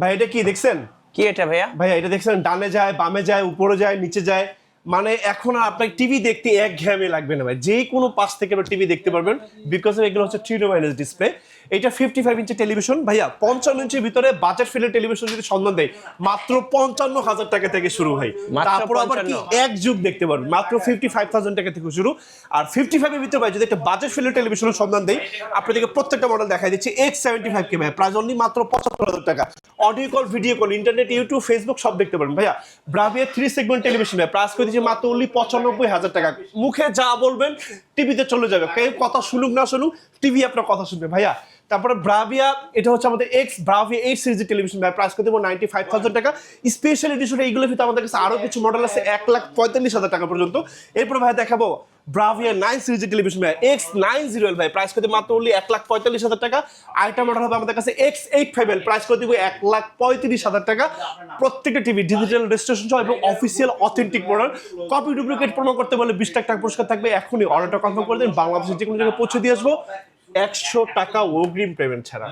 ভাই এটা কি দেখছেন? কি এটা ভাইয়া? ভাইয়া এটা দেখছেন, ডানে যায়, বামে যায়, উপরে যায়, নিচে যায়। মানে এখন আর আপনার টিভি দেখতে একঘেয়েমি লাগবে না ভাই, যে কোনো পাশ থেকে টিভি দেখতে পারবেন, বিকজ এগুলো হচ্ছে 3D মাইনাস ডিসপ্লে। এটা 55 ইঞ্চি টেলিভিশন ভাইয়া, 55 ইঞ্চির ভিতরে বাজেট ফিল্ডের টেলিভিশন যদি সন্ধান দেয় মাত্র 55,000 টাকা থেকে শুরু হয়। মাত্র তারপর আবার কি 55? এক যুগ দেখতে পারবেন মাত্র 55,000 টাকা থেকে শুরু। আর 55 এর ভিতরে ভাই যদি একটা বাজেট ফিল্ডের টেলিভিশনের সন্ধান দেয়, আপনাদেরকে প্রত্যেকটা মডেল দেখাই দিচ্ছি। X75 কে ভাই প্রাইস অনলি মাত্র 75,000 টাকা। Audio call, video call, internet, YouTube, Facebook সব দেখতে পারবেন ভাইয়া। ব্রাভিয়া 3 সেগমেন্ট টেলিভিশন ভাই প্রাইস করে দিচ্ছি মাত্র অনলি 95,000 টাকা। মুখে যা বলবেন টিভিতে চলে যাবে, কেউ কথা শুনুক না শুনুক টিভি আপনার কথা শুনবে ভাইয়া। তারপরে ব্রাভিয়া, এটা হচ্ছে আমাদের এক্স ব্রাভিয়া 8 সিরিজের টেলিভিশন ভাই, প্রাইস করে দেবো 95,000 টাকা। স্পেশাল এডিশন এইগুলোর ভিতরে আমাদের কাছে আরো কিছু মডেল আছে 1,45,000 টাকা পর্যন্ত। এরপর ভাই দেখাবো ব্রাভিয়া 9 সিরিজের টেলিভিশন ভাই, X90L ভাই, প্রাইস করে দেবো মাত্র অনলি 1,45,000 টাকা। আরেকটা মডেল হবে আমাদের কাছে X85L, প্রাইস করে দেবো 1,35,000 টাকা। প্রত্যেকটা টিভি ডিজিটাল রেজিস্ট্রেশন সহ এবং official authentic model. Copy duplicate প্রমাণ করতে বলে 20 টাকা পুরস্কার থাকবে। এখনই অর্ডারটা কনফার্ম করে দিন, বাংলাদেশের যে কোনো জায়গায় পৌঁছে দিয়ে আসবো 100 টাকা অগ্রিম পেমেন্ট ছাড়া।